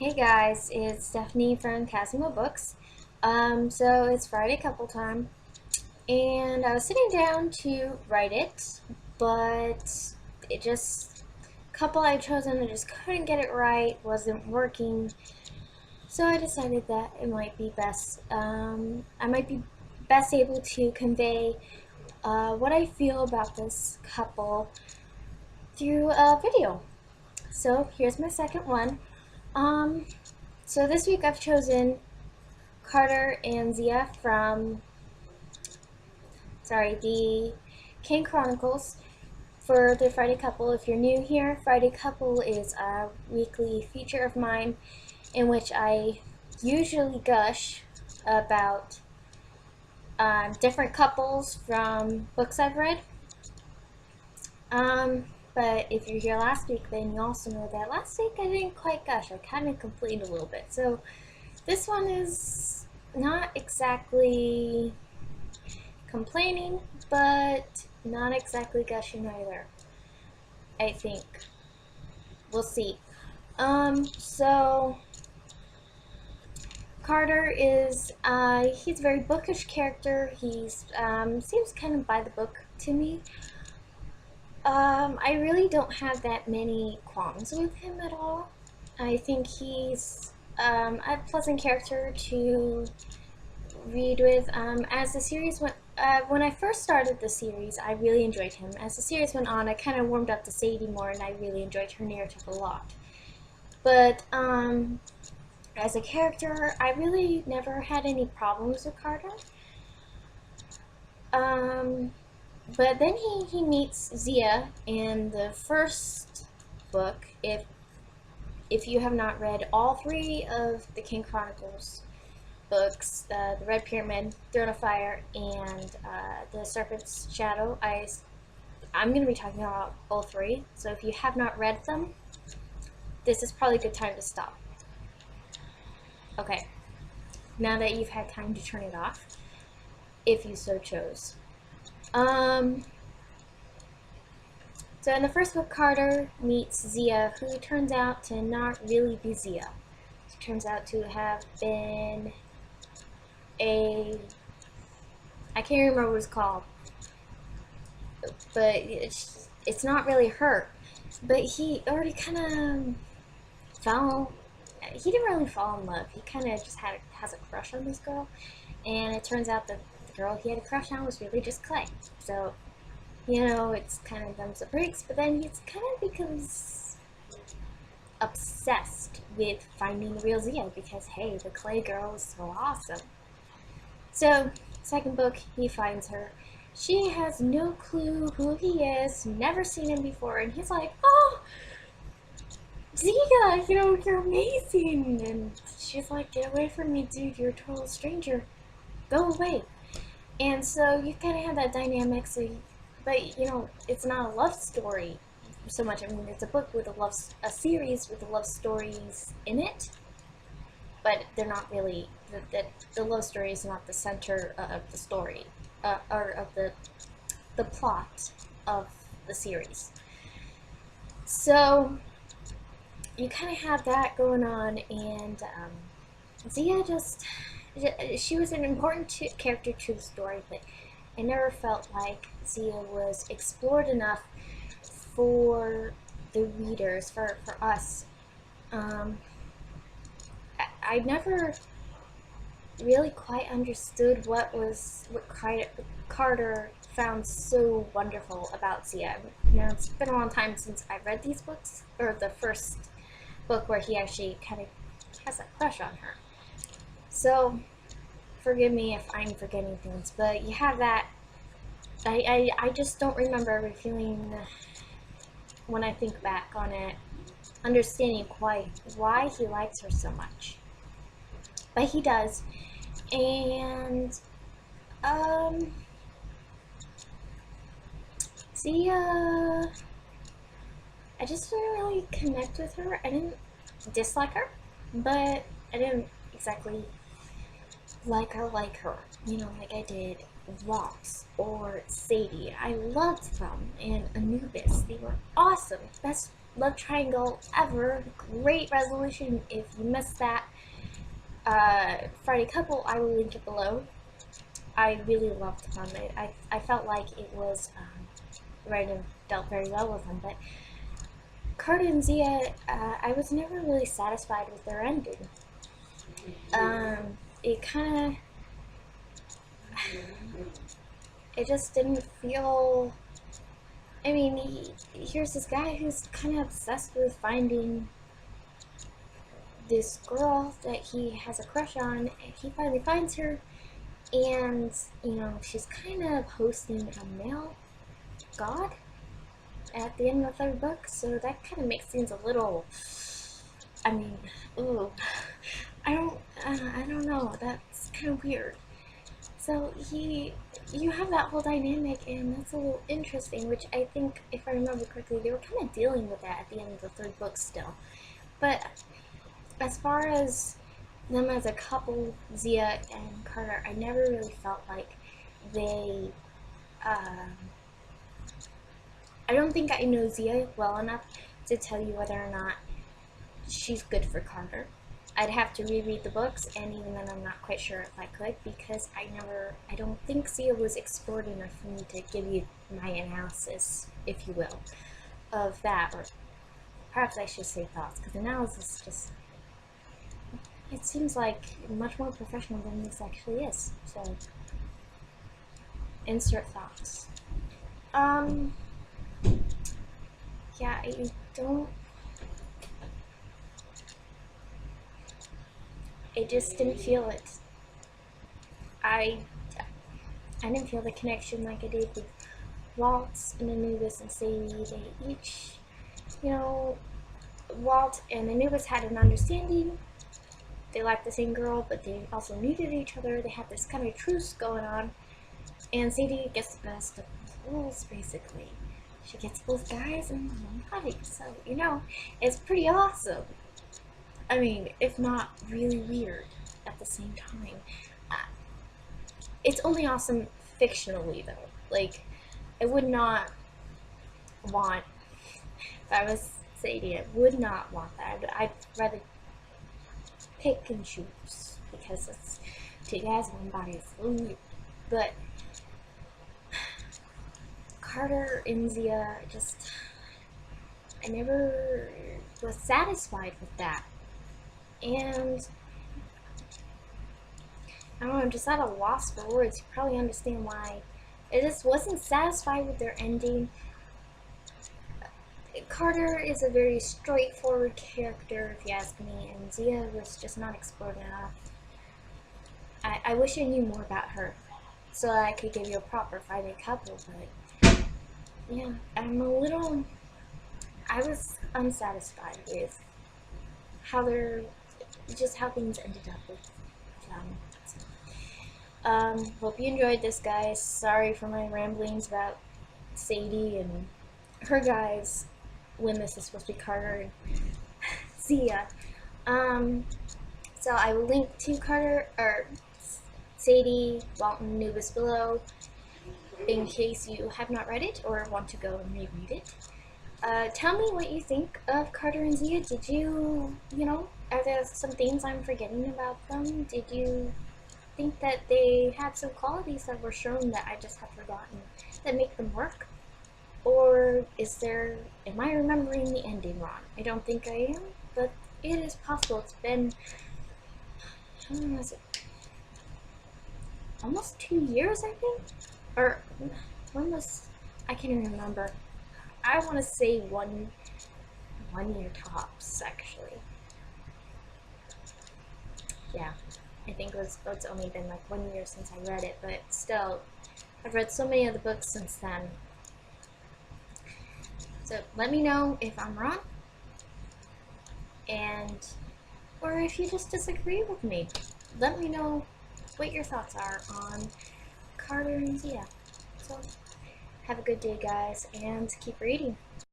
Hey guys, it's Stephanie from Casimo Books. So it's Friday couple time, and I was sitting down to write it, but it just couple I'd chosen I just couldn't get it right, wasn't working. So I decided that it might be best. I might be best able to convey what I feel about this couple through a video. So here's my second one. Um, so this week I've chosen Carter and Zia from, the Kane Chronicles for the Friday Couple. If you're new here, Friday Couple is a weekly feature of mine in which I usually gush about different couples from books I've read. But if you're here last week, then you also know that last week I didn't quite gush. I kind of complained a little bit. So this one is not exactly complaining, but not exactly gushing either, I think. We'll see. So Carter is, he's a very bookish character. He's, seems kind of by the book to me. I really don't have that many qualms with him at all. I think he's, a pleasant character to read with. As the series went, when I first started the series, I really enjoyed him. As the series went on, I kind of warmed up to Sadie more, and I really enjoyed her narrative a lot. But as a character, I really never had any problems with Carter. But then he meets Zia in the first book. If you have not read all three of the King Chronicles books, the Red Pyramid, Throne of Fire, and the Serpent's Shadow, I'm going to be talking about all three. So if you have not read them, this is probably a good time to stop. Okay, now that you've had time to turn it off, if you so chose. So in the first book, Carter meets Zia, who turns out to not really be Zia. She turns out to have been I can't remember what it's called, but it's not really her. But he already kind of he didn't really fall in love. He kind of just has a crush on this girl, and it turns out that the girl he had a crush on was really just Clay. So, it's kind of thumbs up breaks, but then he kind of becomes obsessed with finding the real Zia because, hey, the Clay girl is so awesome. So, second book, he finds her. She has no clue who he is, never seen him before, and he's like, oh, Zia, you're amazing. And she's like, get away from me, dude, you're a total stranger. Go away. And so you kind of have that dynamic, but, it's not a love story so much. I mean, it's a book with a series with love stories in it, but they're not really, the love story is not the center of the story, or of the plot of the series. So you kind of have that going on, and Zia she was an important character to the story, but I never felt like Zia was explored enough for the readers, for us. I never really quite understood what Carter found so wonderful about Zia. Now, it's been a long time since I read these books, or the first book where he actually kind of has a crush on her. So, forgive me if I'm forgetting things, but you have that. I just don't remember every feeling when I think back on it, understanding quite why he likes her so much. But he does. And, Zia, I just didn't really connect with her. I didn't dislike her, but I didn't exactly like her, like I did Vox or Sadie. I loved them, and Anubis. They were awesome. Best love triangle ever. Great resolution. If you missed that Friday couple, I will link it below. I really loved them. I felt like it was right and dealt very well with them. But Carter and Zia, I was never really satisfied with their ending. It kind of, it just didn't feel. I mean, here's this guy who's kind of obsessed with finding this girl that he has a crush on, and he finally finds her, and, you know, she's kind of hosting a male god at the end of the third book, so that kind of makes things a little, I mean, ooh, I don't know, that's kind of weird. So you have that whole dynamic, and that's a little interesting, which I think, if I remember correctly, they were kind of dealing with that at the end of the third book still. But as far as them as a couple, Zia and Carter, I never really felt like they, I don't think I know Zia well enough to tell you whether or not she's good for Carter. I'd have to reread the books, and even then I'm not quite sure if I could, because I don't think Zia was explored enough for me to give you my analysis, if you will, of that, or perhaps I should say thoughts, because analysis just, it seems like much more professional than this actually is, so insert thoughts. Yeah, I don't, I just didn't feel it. I didn't feel the connection like I did with Walt and Anubis and Sadie. They each, you know, Walt and Anubis had an understanding. They liked the same girl, but they also needed each other. They had this kind of truce going on. And Sadie gets the best of both worlds, basically. She gets both guys and bodies. So, you know, it's pretty awesome. I mean, if not really weird at the same time. It's only awesome fictionally, though. Like, I would not want, if I was Sadie, I would not want that. I'd rather pick and choose, because it's two guys, one body, is a little weird. But Carter and Zia, just, I never was satisfied with that. And I don't know, I'm just at a loss for words. You probably understand why. I just wasn't satisfied with their ending. Carter is a very straightforward character, if you ask me, and Zia was just not explored enough. I wish I knew more about her, so that I could give you a proper Friday couple, but yeah, I was unsatisfied with how how things ended up with them. Hope you enjoyed this, guys. Sorry for my ramblings about Sadie and her guys when this is supposed to be Carter and Zia. So I will link to Carter, or Sadie, Walt, and Anubis below, in case you have not read it or want to go and reread it. Tell me what you think of Carter and Zia. Did you, are there some things I'm forgetting about them? Did you think that they had some qualities that were shown that I just have forgotten that make them work? Or am I remembering the ending wrong? I don't think I am, but it is possible. It's been, how long was it? Almost 2 years, I think? Or, I can't even remember. I want to say one year tops, actually. Yeah, I think it's only been like 1 year since I read it, but still, I've read so many of the books since then. So let me know if I'm wrong, or if you just disagree with me. Let me know what your thoughts are on Carter and Zia. So have a good day, guys, and keep reading.